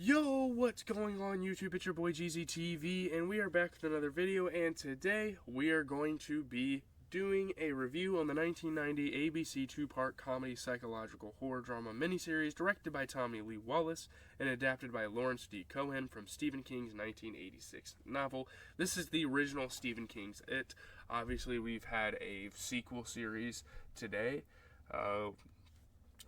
Yo, what's going on YouTube? It's your boy GZTV, and we are back with another video, and today we are going to be doing a review on the 1990 ABC two-part comedy psychological horror drama miniseries directed by Tommy Lee Wallace and adapted by Lawrence D. Cohen from Stephen King's 1986 novel. This is the original Stephen King's It. Obviously, we've had a sequel series today,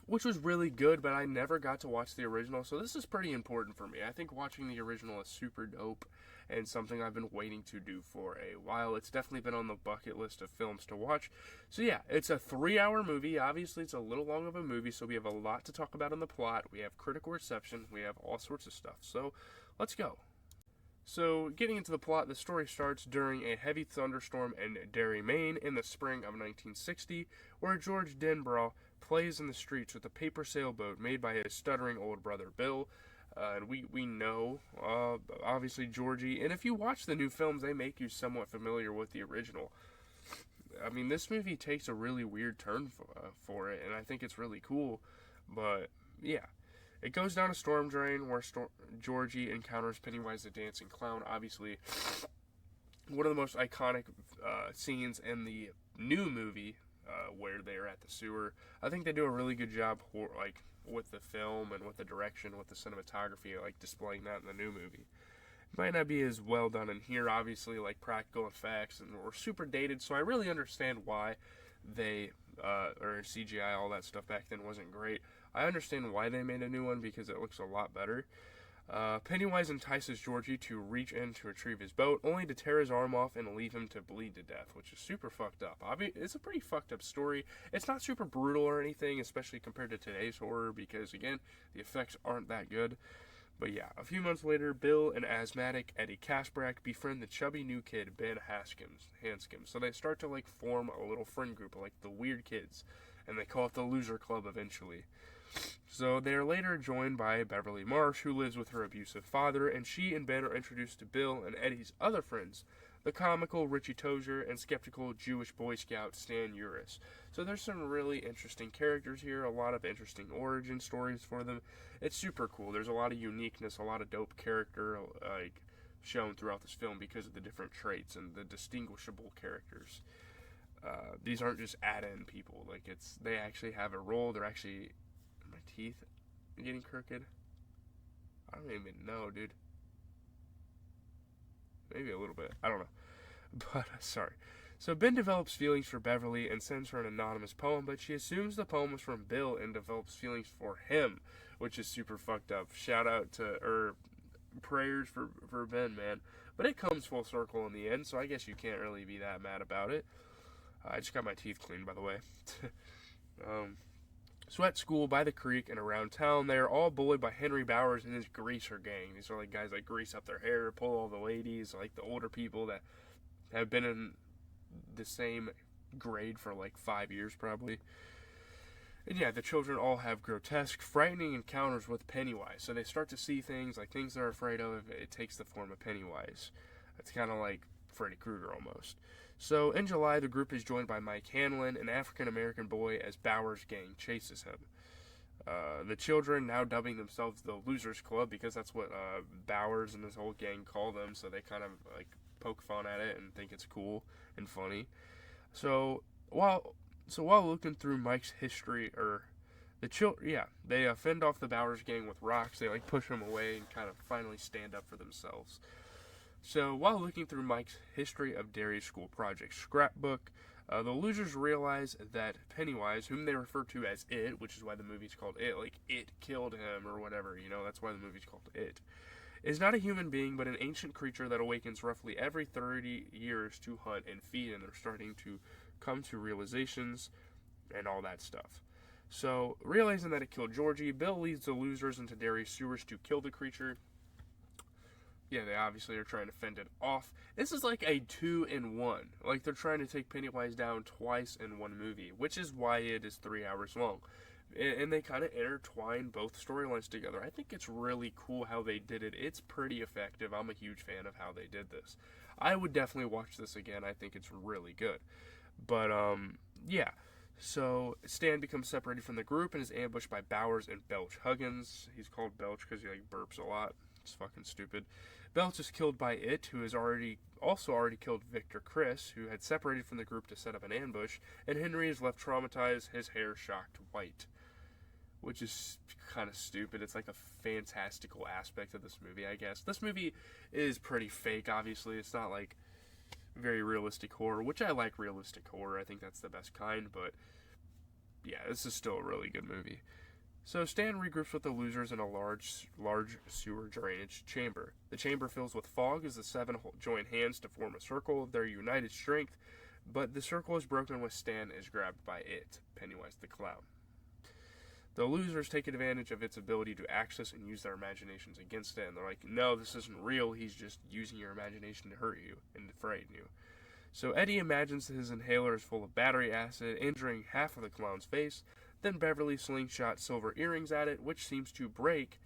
which was really good, but I never got to watch the original, so this is pretty important for me. I think watching the original is super dope and something I've been waiting to do for a while. It's definitely been on the bucket list of films to watch. So yeah, it's a 3-hour movie. Obviously, it's a little long of a movie, so we have a lot to talk about in the plot. We have critical reception. We have all sorts of stuff. So let's go. So, getting into the plot, the story starts during a heavy thunderstorm in Derry, Maine in the spring of 1960, where George Denbrough plays in the streets with a paper sailboat made by his stuttering old brother Bill. And we know, obviously, Georgie. And if you watch the new films, they make you somewhat familiar with the original. I mean, this movie takes a really weird turn for it, and I think it's really cool. But, yeah. It goes down a storm drain where Georgie encounters Pennywise the Dancing Clown. Obviously, one of the most iconic scenes in the new movie where they're at the sewer. I think they do a really good job with the film and with the direction, with the cinematography, displaying that in the new movie. It might not be as well done in here, obviously, like practical effects, and we're super dated, so I really understand why they, or CGI, all that stuff back then wasn't great. I understand why they made a new one because it looks a lot better. Pennywise entices Georgie to reach in to retrieve his boat, only to tear his arm off and leave him to bleed to death, which is super fucked up. It's a pretty fucked up story. It's not super brutal or anything, especially compared to today's horror, because, again, the effects aren't that good. But yeah, a few months later, Bill and asthmatic Eddie Kaspbrak befriend the chubby new kid, Ben Hanscom. So they start to, form a little friend group, like the weird kids, and they call it the Loser Club eventually. So they are later joined by Beverly Marsh, who lives with her abusive father, and she and Ben are introduced to Bill and Eddie's other friends, the comical Richie Tozier and skeptical Jewish Boy Scout Stan Uris. So there's some really interesting characters here, a lot of interesting origin stories for them. It's super cool. There's a lot of uniqueness, a lot of dope character shown throughout this film because of the different traits and the distinguishable characters. These aren't just add-in people. They actually have a role. They're actually... My teeth getting crooked? I don't even know, dude. Maybe a little bit. I don't know. But, sorry. So Ben develops feelings for Beverly and sends her an anonymous poem, but she assumes the poem was from Bill and develops feelings for him, which is super fucked up. Shout out to, prayers for Ben, man. But it comes full circle in the end, so I guess you can't really be that mad about it. I just got my teeth cleaned, by the way. So at school, by the creek, and around town, they are all bullied by Henry Bowers and his greaser gang. These are guys that grease up their hair, pull all the ladies, the older people that have been in the same grade for 5 years probably. And yeah, the children all have grotesque, frightening encounters with Pennywise. So they start to see things they're afraid of. It takes the form of Pennywise. It's kind of like Freddy Krueger almost. So, in July, the group is joined by Mike Hanlon, an African-American boy, as Bowers' gang chases him. The children, now dubbing themselves the Losers Club, because that's what Bowers and his whole gang call them, so they kind of, poke fun at it and think it's cool and funny. So, while looking through Mike's history, they fend off the Bowers gang with rocks. They, push them away and kind of finally stand up for themselves. So, while looking through Mike's History of Derry School Project scrapbook, the losers realize that Pennywise, whom they refer to as It, which is why the movie's called It, It killed him or whatever, that's why the movie's called It, is not a human being, but an ancient creature that awakens roughly every 30 years to hunt and feed, and they're starting to come to realizations and all that stuff. So, realizing that it killed Georgie, Bill leads the losers into Derry sewers to kill the creature. Yeah, they obviously are trying to fend it off. This is like a 2-in-1. They're trying to take Pennywise down twice in one movie, which is why it is 3 hours long. And they kind of intertwine both storylines together. I think it's really cool how they did it. It's pretty effective. I'm a huge fan of how they did this. I would definitely watch this again. I think it's really good. But, yeah. So Stan becomes separated from the group and is ambushed by Bowers and Belch Huggins. He's called Belch because he burps a lot. It's fucking stupid. Belch is killed by It, who has already killed Victor Criss, who had separated from the group to set up an ambush, and Henry is left traumatized, his hair shocked white. Which is kind of stupid. It's like a fantastical aspect of this movie, I guess. This movie is pretty fake, obviously. It's not like very realistic horror, which I like realistic horror. I think that's the best kind, but yeah, this is still a really good movie. So Stan regroups with the losers in a large sewer drainage chamber. The chamber fills with fog as the seven join hands to form a circle of their united strength, but the circle is broken when Stan is grabbed by It, Pennywise the Clown. The losers take advantage of its ability to access and use their imaginations against it, and they're like, no, this isn't real, he's just using your imagination to hurt you and to frighten you. So Eddie imagines that his inhaler is full of battery acid, injuring half of the clown's face. Then Beverly slingshots silver earrings at it, which seems to break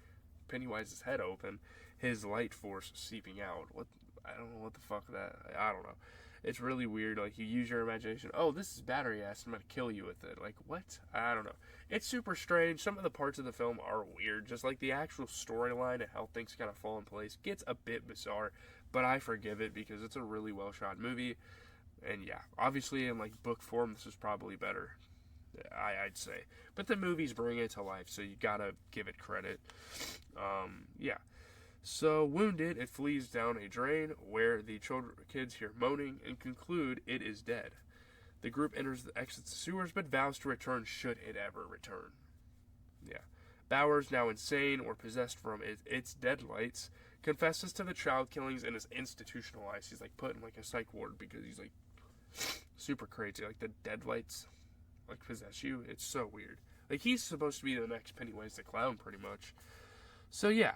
Pennywise's head open, his light force seeping out. I don't know what the fuck I don't know. It's really weird. Like, you use your imagination. Oh, this is battery acid. I'm going to kill you with it. Like, what? I don't know. It's super strange. Some of the parts of the film are weird. Just like the actual storyline and how things kind of fall in place gets a bit bizarre. But I forgive it because it's a really well shot movie. And yeah, obviously in like book form, this is probably better. I'd say. But the movies bring it to life, so you gotta give it credit. Yeah. So, wounded, it flees down a drain where the kids hear moaning and conclude it is dead. The group exits the sewers, but vows to return should it ever return. Yeah. Bowers, now insane or possessed from its deadlights, confesses to the child killings and is institutionalized. He's like put in like a psych ward because he's like super crazy. Like the deadlights like possess you. It's so weird. Like he's supposed to be the next Pennywise the Clown pretty much. So yeah.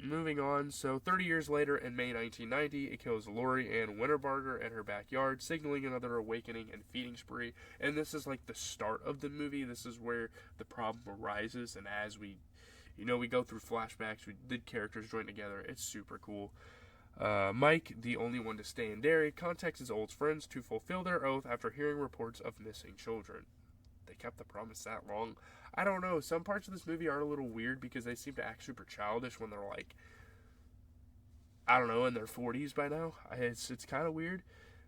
Moving on. So 30 years later, in May 1990, it kills Lori Ann Winterbarger in her backyard, signaling another awakening and feeding spree. And this is like the start of the movie. This is where the problem arises. And as we go through flashbacks, the characters join together. It's super cool. Mike, the only one to stay in Derry, contacts his old friends to fulfill their oath after hearing reports of missing children. They kept the promise that long. I don't know. Some parts of this movie are a little weird because they seem to act super childish when they're like, I don't know, in their 40s by now. It's kind of weird.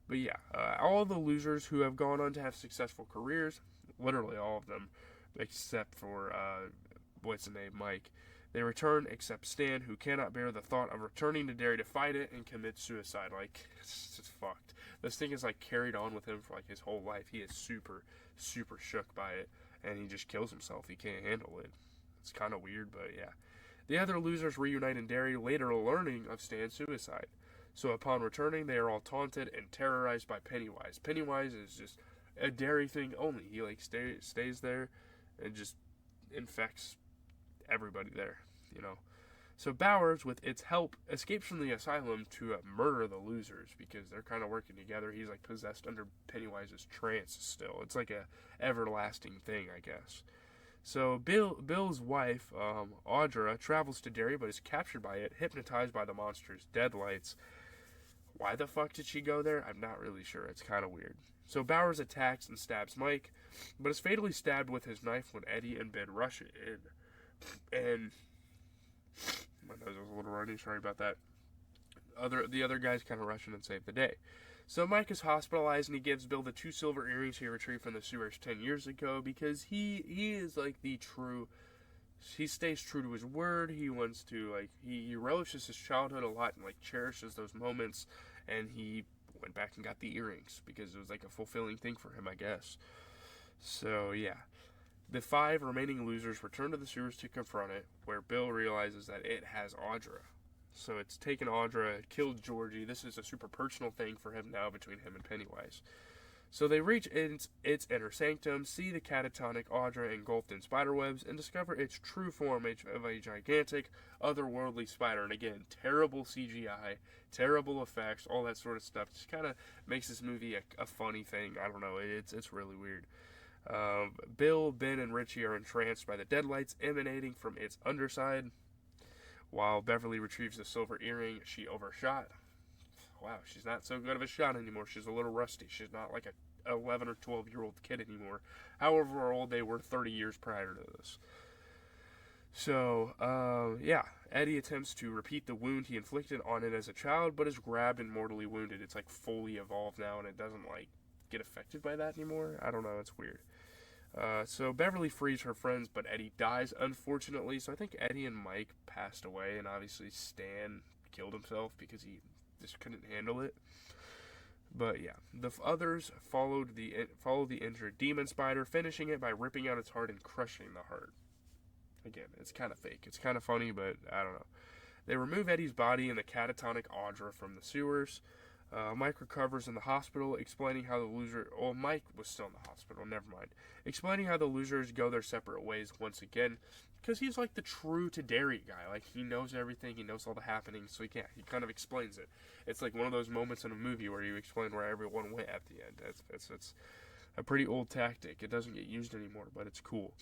But yeah, all the losers who have gone on to have successful careers, literally all of them, except for, what's the name, Mike, they return except Stan, who cannot bear the thought of returning to Derry to fight it and commit suicide. Like, it's just fucked. This thing is like carried on with him for like his whole life. He is super, super shook by it. And he just kills himself. He can't handle it. It's kind of weird, but yeah. The other losers reunite in Derry, later learning of Stan's suicide. So upon returning, they are all taunted and terrorized by Pennywise. Pennywise is just a Derry thing only. He like stays there and just infects everybody there, So Bowers, with its help, escapes from the asylum to murder the losers because they're kind of working together. He's like possessed under Pennywise's trance still. It's like a everlasting thing, I guess. So Bill's wife, Audra, travels to Derry but is captured by it, hypnotized by the monster's deadlights. Why the fuck did she go there? I'm not really sure. It's kind of weird. So Bowers attacks and stabs Mike, but is fatally stabbed with his knife when Eddie and Ben rush in. And my nose was a little runny, sorry about that. The other guys kind of rush in and save the day. So Mike is hospitalized and he gives Bill the 2 silver earrings he retrieved from the sewers 10 years ago because he is like he stays true to his word. He wants to he relishes his childhood a lot and cherishes those moments, and he went back and got the earrings because it was like a fulfilling thing for him, I guess. So yeah. The 5 remaining losers return to the sewers to confront it, where Bill realizes that it has Audra. So it's taken Audra, killed Georgie. This is a super personal thing for him now between him and Pennywise. So they reach its inner sanctum, see the catatonic Audra engulfed in spiderwebs, and discover its true form of a gigantic, otherworldly spider. And again, terrible CGI, terrible effects, all that sort of stuff. Just kind of makes this movie a funny thing. I don't know. It's really weird. Bill, Ben, and Richie are entranced by the deadlights emanating from its underside. While Beverly retrieves the silver earring she overshot. Wow, she's not so good of a shot anymore. She's a little rusty. She's not like 11 or 12-year-old kid anymore. However old they were 30 years prior to this. So, yeah, Eddie attempts to repeat the wound he inflicted on it as a child, but is grabbed and mortally wounded. It's like fully evolved now, and it doesn't like get affected by that anymore. I don't know, it's weird. So Beverly frees her friends, but Eddie dies, unfortunately. So I think Eddie and Mike passed away, and obviously Stan killed himself because he just couldn't handle it. But yeah, the others followed the injured demon spider, finishing it by ripping out its heart and crushing the heart. Again, it's kind of fake. It's kind of funny, but I don't know. They remove Eddie's body and the catatonic Audra from the sewers. Mike recovers in the hospital, explaining how the loser... Oh, Mike was still in the hospital, never mind. Explaining how the losers go their separate ways once again, because he's like the true to Derry guy. Like, he knows everything, he knows all the happenings, so he kind of explains it. It's like one of those moments in a movie where you explain where everyone went at the end. It's a pretty old tactic. It doesn't get used anymore, but it's cool.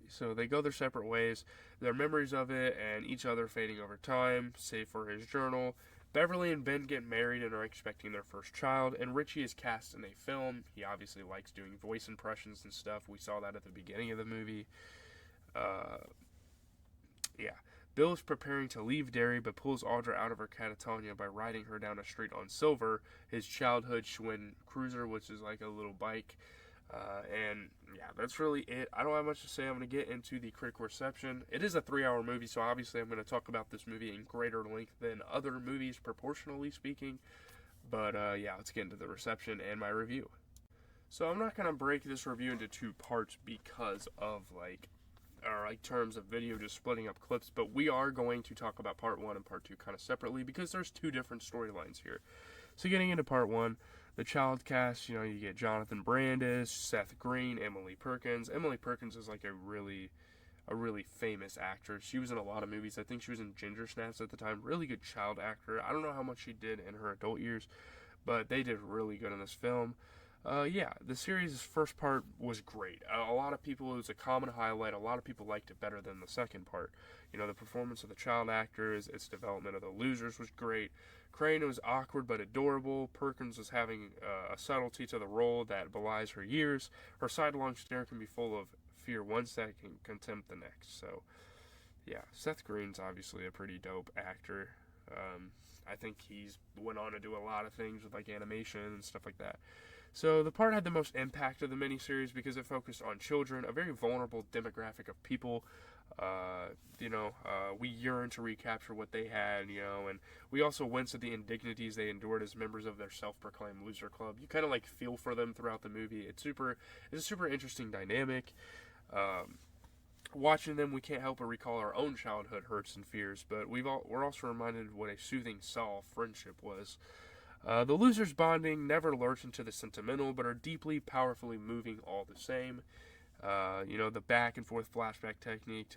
So they go their separate ways, their memories of it and each other fading over time, save for his journal. Beverly and Ben get married and are expecting their first child, and Richie is cast in a film. He obviously likes doing voice impressions and stuff. We saw that at the beginning of the movie. Yeah. Bill is preparing to leave Derry, but pulls Audra out of her catatonia by riding her down a street on Silver, his childhood Schwinn cruiser, which is like a little bike. And yeah, that's really it. I don't have much to say. I'm going to get into the critical reception. It is a 3-hour movie, so obviously I'm going to talk about this movie in greater length than other movies, proportionally speaking. But yeah, let's get into the reception and my review. So I'm not going to break this review into 2 parts because of terms of video just splitting up clips, but we are going to talk about part 1 and part 2 kind of separately because there's 2 different storylines here. So getting into part 1, the child cast, you get Jonathan Brandis, Seth Green, Emily Perkins. Emily Perkins is like a really famous actress. She was in a lot of movies. I think she was in Ginger Snaps at the time. Really good child actor. I don't know how much she did in her adult years, but they did really good in this film. Yeah, the series' first part was great. A lot of people, it was a common highlight. A lot of people liked it better than the second part. The performance of the child actors, its development of the losers was great. Crane was awkward but adorable. Perkins was having a subtlety to the role that belies her years. Her sidelong stare can be full of fear one second, contempt the next. So, yeah, Seth Green's obviously a pretty dope actor. I think he's went on to do a lot of things with like animation and stuff like that. So the part had the most impact of the miniseries because it focused on children, a very vulnerable demographic of people. We yearn to recapture what they had, and we also wince at the indignities they endured as members of their self-proclaimed loser club. You kind of like feel for them throughout the movie. It's a super interesting dynamic. Watching them, we can't help but recall our own childhood hurts and fears, but we're also reminded of what a soothing solve friendship was. The losers bonding never lurch into the sentimental, but are deeply, powerfully moving all the same. The back and forth flashback technique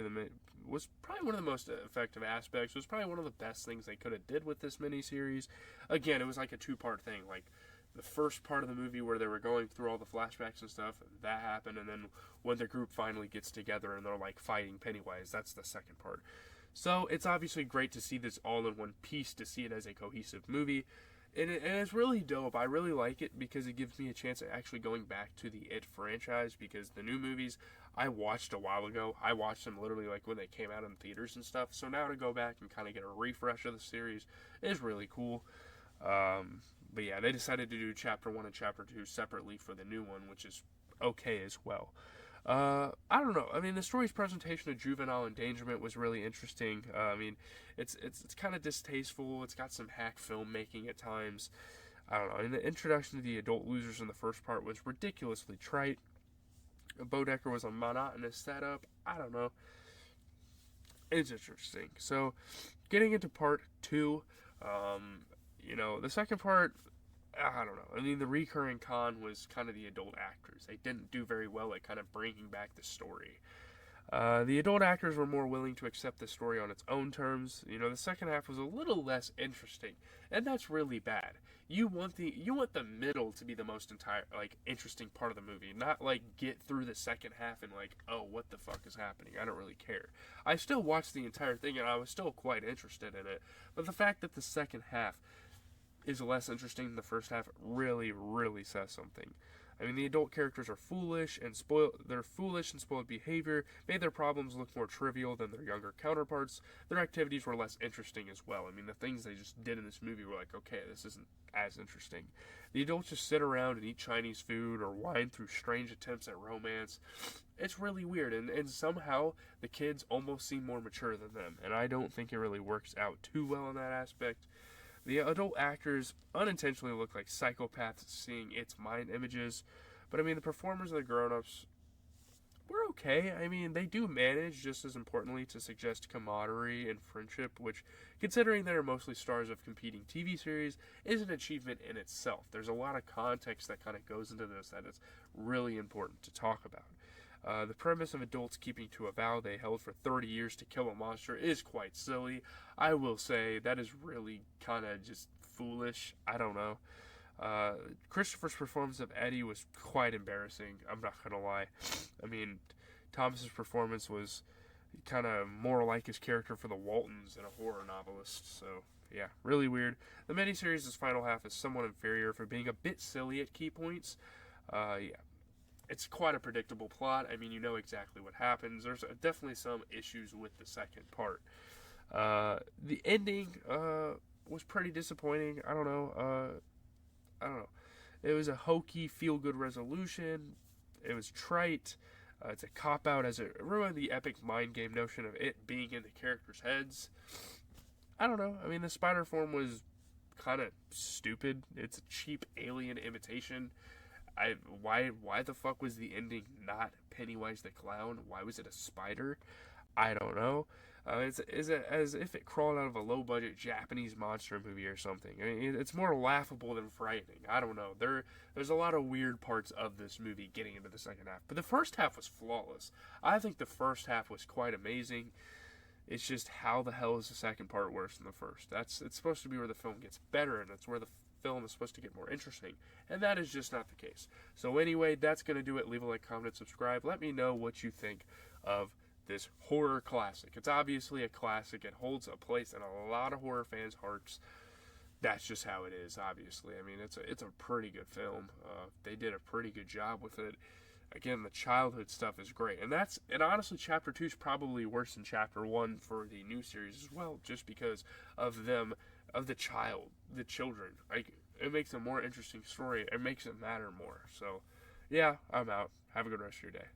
was probably one of the most effective aspects. It was probably one of the best things they could have did with this miniseries. Again, it was like a 2-part thing. Like the first part of the movie where they were going through all the flashbacks and stuff, that happened, and then when the group finally gets together and they're like fighting Pennywise, that's the second part. So it's obviously great to see this all in one piece, to see it as a cohesive movie. And it's really dope. I really like it because it gives me a chance of actually going back to the It franchise, because the new movies I watched a while ago. I watched them literally like when they came out in theaters and stuff. So now to go back and kind of get a refresh of the series is really cool. But yeah, they decided to do Chapter 1 and Chapter 2 separately for the new one, which is okay as well. I don't know. I mean, the story's presentation of juvenile endangerment was really interesting. It's kind of distasteful. It's got some hack filmmaking at times. I don't know. And the introduction to the adult losers in the first part was ridiculously trite. Bodecker was a monotonous setup. I don't know. It's interesting. So, getting into part 2, the second part, I don't know. I mean, the recurring con was kind of the adult actors. They didn't do very well at kind of bringing back the story. The adult actors were more willing to accept the story on its own terms. The second half was a little less interesting, and that's really bad. You want the middle to be the most interesting part of the movie, not like get through the second half and like, oh, what the fuck is happening? I don't really care. I still watched the entire thing and I was still quite interested in it, but the fact that the second half is less interesting than the first half really, really says something. I mean, the adult characters are foolish and spoiled. Their foolish and spoiled behavior made their problems look more trivial than their younger counterparts. Their activities were less interesting as well. I mean, the things they just did in this movie were like, okay, this isn't as interesting. The adults just sit around and eat Chinese food or whine through strange attempts at romance. It's really weird, and somehow the kids almost seem more mature than them, and I don't think it really works out too well in that aspect. The adult actors unintentionally look like psychopaths seeing its mind images, but I mean, the performers of the grown-ups were okay. I mean, they do manage, just as importantly, to suggest camaraderie and friendship, which, considering they are mostly stars of competing TV series, is an achievement in itself. There's a lot of context that kind of goes into this that is really important to talk about. The premise of adults keeping to a vow they held for 30 years to kill a monster is quite silly. I will say that is really kind of just foolish. I don't know. Christopher's performance of Eddie was quite embarrassing. I'm not going to lie. I mean, Thomas's performance was kind of more like his character for the Waltons than a horror novelist. So, yeah, really weird. The miniseries' final half is somewhat inferior for being a bit silly at key points. Yeah. It's quite a predictable plot. I mean, you know exactly what happens. There's definitely some issues with the second part. The ending was pretty disappointing. I don't know. It was a hokey, feel-good resolution. It was trite. It's a cop-out as it ruined the epic mind game notion of it being in the characters' heads. I don't know. I mean, the spider form was kind of stupid. It's a cheap alien imitation. Why the fuck was the ending not Pennywise the Clown? Why was it a spider? I don't know. It's as if it crawled out of a low-budget Japanese monster movie or something. I mean, it's more laughable than frightening. I don't know. There's a lot of weird parts of this movie getting into the second half. But the first half was flawless. I think the first half was quite amazing. It's just how the hell is the second part worse than the first? It's supposed to be where the film gets better, and it's where the film is supposed to get more interesting, and that is just not the case. So anyway, that's going to do it. Leave a like, comment, subscribe. Let me know what you think of this horror classic. It's obviously a classic. It holds a place in a lot of horror fans' hearts. That's just how it is, obviously. I mean, it's a pretty good film. They did a pretty good job with it. Again, the childhood stuff is great, and honestly, Chapter 2 is probably worse than Chapter 1 for the new series as well, just because of the children. Like, it makes a more interesting story. It makes it matter more. So, yeah, I'm out. Have a good rest of your day.